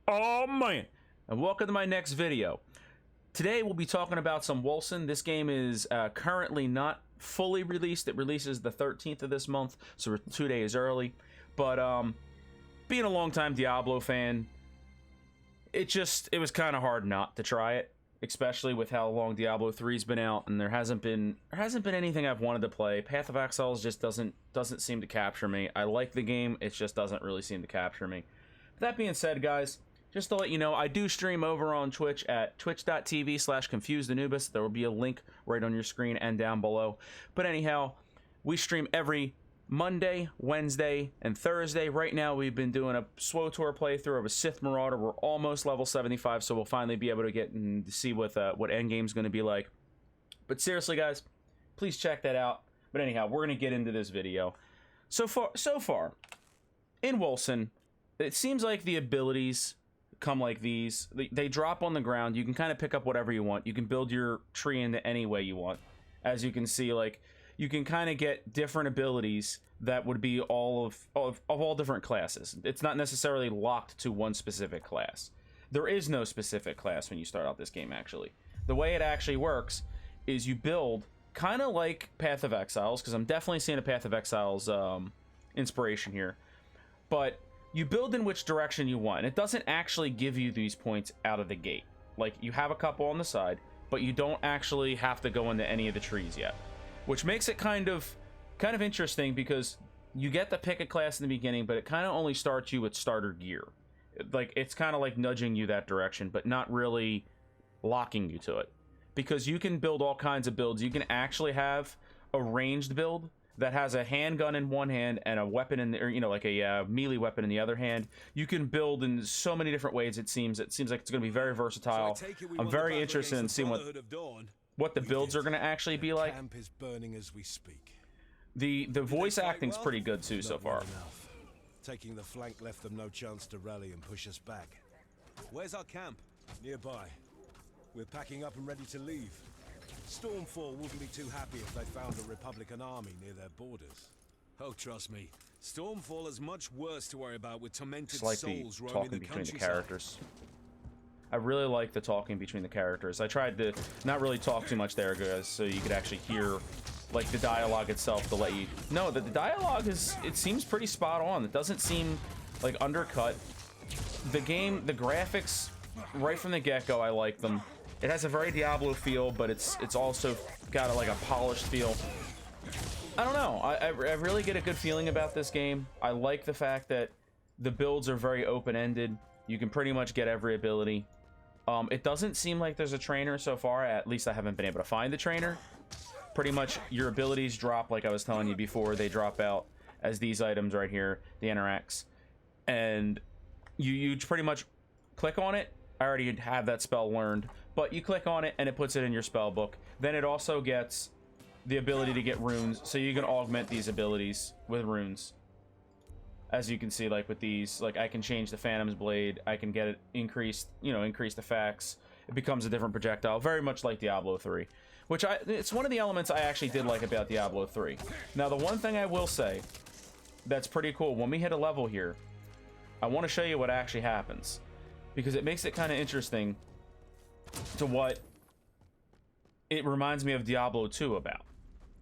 Awwman, and welcome to my next video. Today we'll be talking about some Wolcen. This game is currently not fully released. It releases the 13th of this month, so we're 2 days early. But being a longtime Diablo fan, it was kind of hard not to try it, especially with how long Diablo 3's been out, and there hasn't been anything I've wanted to play. Path of Exiles just doesn't seem to capture me. I like the game, it just doesn't really seem to capture me. That being said, guys, just to let you know, I do stream over on Twitch at twitch.tv/ConfusedAnubis. There will be a link right on your screen and down below. But anyhow, we stream every Monday, Wednesday, and Thursday. Right now, we've been doing a Swtor playthrough of a Sith Marauder. We're almost level 75, so we'll finally be able to get and see what endgame's going to be like. But seriously, guys, please check that out. But anyhow, we're going to get into this video. So far, in Wolcen, it seems like the abilities come like these. They drop on the ground. You can kind of pick up whatever you want. You can build your tree into any way you want. As you can see, like, you can kind of get different abilities that would be all of all different classes. It's not necessarily locked to one specific class. There is no specific class when you start out this game, actually. The way it actually works is you build kind of like Path of Exiles, because I'm definitely seeing a Path of Exiles inspiration here, but you build in which direction you want. It doesn't actually give you these points out of the gate. Like, you have a couple on the side, but you don't actually have to go into any of the trees yet, which makes it kind of interesting, because you get to pick a class in the beginning, but it kind of only starts you with starter gear. Like, it's kind of like nudging you that direction, but not really locking you to it, because you can build all kinds of builds. You can actually have a ranged build that has a handgun in one hand and a weapon in the, or, you know, like a melee weapon in the other hand. You can build in so many different ways. It seems like it's going to be very versatile. I'm very interested in seeing what the builds are going to actually be like. The voice acting's pretty good too so far. Taking the flank left them no chance to rally and push us back. Where's our camp? Nearby. We're packing up and ready to leave. Stormfall wouldn't be too happy if they found a Republican army near their borders. Oh, trust me, Stormfall is much worse to worry about with tormented souls roaming the between the characters. I really like the talking between the characters. I tried to not really talk too much there, guys, so you could actually hear, like, the dialogue itself to let you know that the dialogue it seems pretty spot on. It doesn't seem like undercut. The game, the graphics, right from the get-go, I like them. It has a very Diablo feel, but it's also got like a polished feel. I don't know. I really get a good feeling about this game. I like the fact that the builds are very open-ended. You can pretty much get every ability. It doesn't seem like there's a trainer so far. At least I haven't been able to find the trainer. Pretty much your abilities drop, like I was telling you before. They drop out as these items right here, the interacts. And you pretty much click on it. I already have that spell learned, but you click on it and it puts it in your spell book. Then it also gets the ability to get runes, so you can augment these abilities with runes. As you can see, like with these, like I can change the Phantom's Blade, I can get it increased, you know, increased effects. It becomes a different projectile, very much like Diablo 3, which it's one of the elements I actually did like about Diablo 3. Now, the one thing I will say that's pretty cool, when we hit a level here, I want to show you what actually happens, because it makes it kind of interesting to what it reminds me of Diablo 2 about.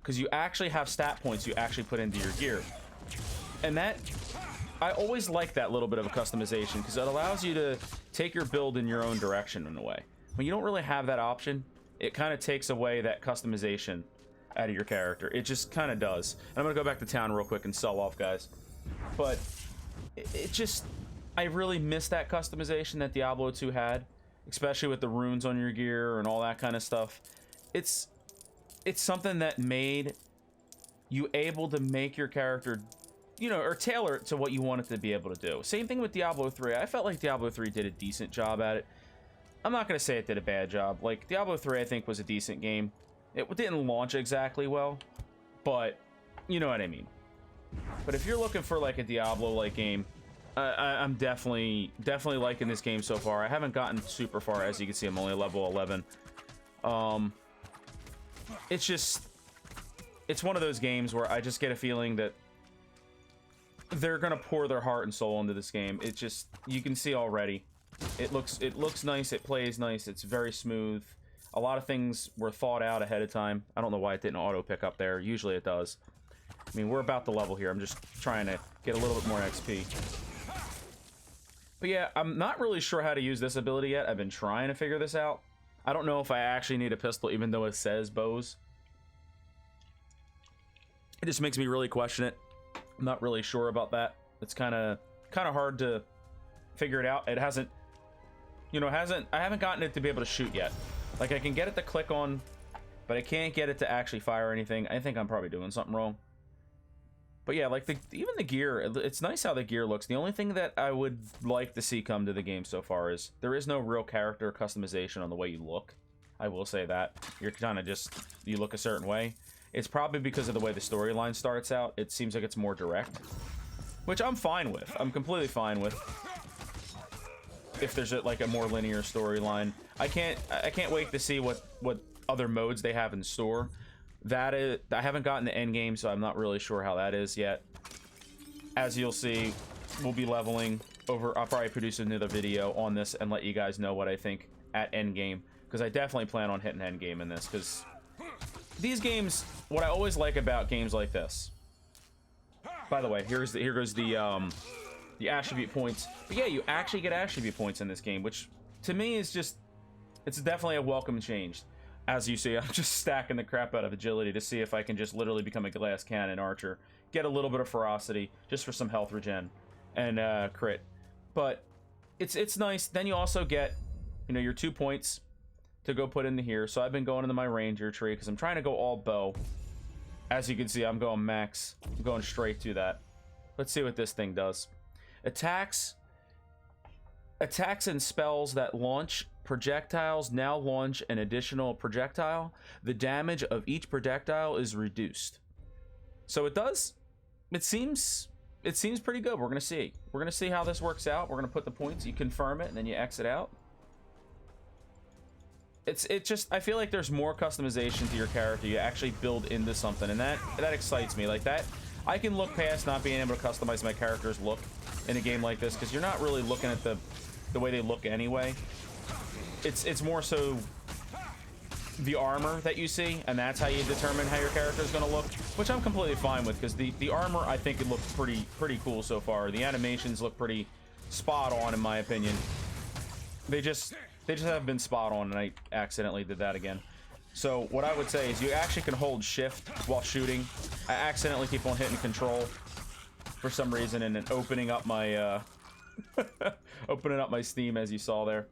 Because you actually have stat points you actually put into your gear. And that, I always like that little bit of a customization, because it allows you to take your build in your own direction in a way. When you don't really have that option, it kind of takes away that customization out of your character. It just kind of does. And I'm going to go back to town real quick and sell off, guys. But it just, I really miss that customization that Diablo 2 had, especially with the runes on your gear and all that kind of stuff. It's something that made you able to make your character, you know, or tailor it to what you want it to be able to do. Same thing with Diablo 3. I felt like Diablo 3 did a decent job at it. I'm not going to say it did a bad job. Like, Diablo 3, I think, was a decent game. It didn't launch exactly well, but you know what I mean. But if you're looking for, like, a Diablo-like game, I'm definitely liking this game so far. I haven't gotten super far. As you can see, I'm only level 11. It's one of those games where I just get a feeling that they're gonna pour their heart and soul into this game. It just, you can see already It looks nice, it plays nice, it's very smooth. A lot of things were thought out ahead of time. I don't know why it didn't auto pick up there. Usually it does. I mean, we're about the level here. I'm just trying to get a little bit more XP. But yeah, I'm not really sure how to use this ability yet. I've been trying to figure this out. I don't know if I actually need a pistol, even though it says bows. It just makes me really question it. I'm not really sure about that. It's kind of hard to figure it out. It hasn't, you know, I haven't gotten it to be able to shoot yet. Like, I can get it to click on, but I can't get it to actually fire anything. I think I'm probably doing something wrong. But yeah, like, even the gear, it's nice how the gear looks. The only thing that I would like to see come to the game so far is there is no real character customization on the way you look. I will say that. You're kind of just, you look a certain way. It's probably because of the way the storyline starts out. It seems like it's more direct, which I'm fine with. I'm completely fine with. If there's like a more linear storyline, I can't wait to see what other modes they have in store. That is, I haven't gotten the end game, so I'm not really sure how that is yet. As you'll see, we'll be leveling over. I'll probably produce another video on this and let you guys know what I think at end game, because I definitely plan on hitting end game in this. Because these games, what I always like about games like this. By the way, here goes the attribute points. But yeah, you actually get attribute points in this game, which to me is just, it's definitely a welcome change. As you see, I'm just stacking the crap out of agility to see if I can just literally become a glass cannon archer. Get a little bit of ferocity, just for some health regen, and crit. But it's nice. Then you also get, you know, your 2 points to go put into here. So I've been going into my ranger tree because I'm trying to go all bow. As you can see, I'm going max. I'm going straight to that. Let's see what this thing does. Attacks and spells that launch projectiles now launch an additional projectile. The damage of each projectile is reduced. So it does. It seems pretty good. We're gonna see. We're gonna see how this works out. We're gonna put the points. You confirm it, and then you exit out. It just, I feel like there's more customization to your character. You actually build into something, and that excites me. Like that, I can look past not being able to customize my character's look in a game like this, because you're not really looking at the way they look anyway. It's more so the armor that you see, and that's how you determine how your character is going to look, which I'm completely fine with, because the armor, I think it looks pretty cool so far. The animations look pretty spot on, in my opinion. They just have been spot on, and I accidentally did that again. So what I would say is you actually can hold shift while shooting. I accidentally keep on hitting control for some reason, and then opening up my opening up my Steam, as you saw there.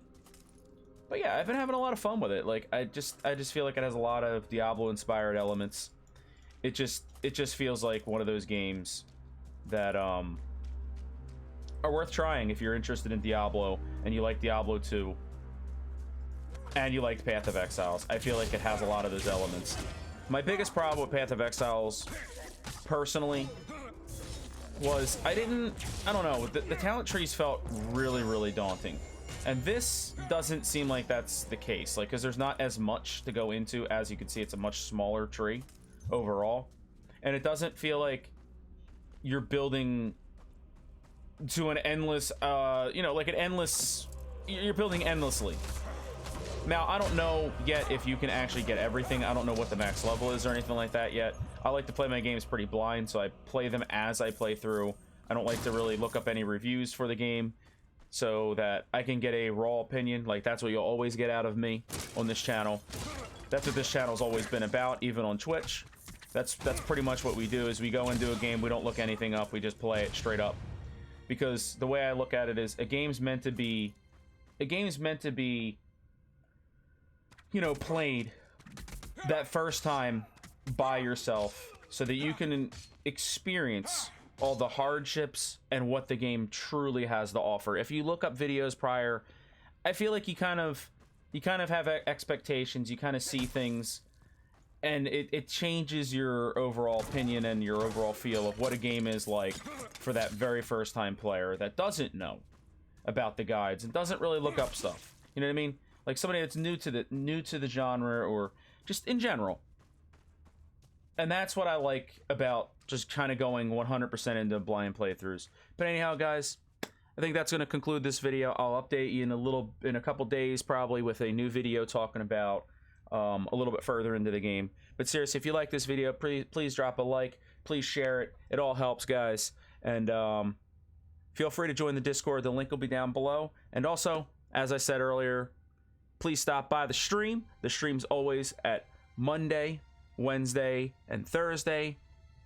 But yeah, I've been having a lot of fun with it. Like, I just feel like it has a lot of Diablo inspired elements. It just feels like one of those games that are worth trying if you're interested in Diablo and you like Diablo 2 and you liked Path of Exiles. I feel like it has a lot of those elements. My biggest problem with Path of Exiles, personally, was I don't know, the talent trees felt really daunting. And this doesn't seem like that's the case, like, because there's not as much to go into. As you can see, it's a much smaller tree overall, and it doesn't feel like you're building to an endless, you know, like an endless, you're building endlessly. Now, I don't know yet if you can actually get everything. I don't know what the max level is or anything like that yet. I like to play my games pretty blind, so I play them as I play through. I don't like to really look up any reviews for the game, so that I can get a raw opinion. Like, that's what you'll always get out of me on this channel. That's what this channel's always been about, even on Twitch. That's pretty much what we do, is we go into a game, we don't look anything up, we just play it straight up. Because the way I look at it is, a game's meant to be, you know, played that first time by yourself, so that you can experience all the hardships and what the game truly has to offer. If you look up videos prior, I feel like you kind of have expectations, you kind of see things, and it changes your overall opinion and your overall feel of what a game is like for that very first time player that doesn't know about the guides and doesn't really look up stuff. You know what I mean? Like somebody that's new to the genre, or just in general. And that's what I like about just kind of going 100% into blind playthroughs. But anyhow, guys, I think that's going to conclude this video. I'll update you in a couple days, probably, with a new video talking about a little bit further into the game. But seriously, if you like this video, please drop a like. Please share it. It all helps, guys. And feel free to join the Discord. The link will be down below. And also, as I said earlier, please stop by the stream. The stream's always at Monday, Wednesday, and Thursday,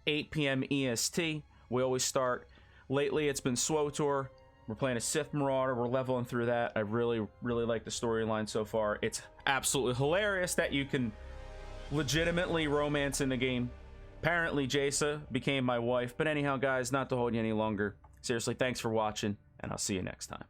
8 p.m. EST. We always start. Lately, it's been Swtor. We're playing a Sith Marauder. We're leveling through that. I really, really like the storyline so far. It's absolutely hilarious that you can legitimately romance in the game. Apparently, Jaisa became my wife. But anyhow, guys, not to hold you any longer. Seriously, thanks for watching, and I'll see you next time.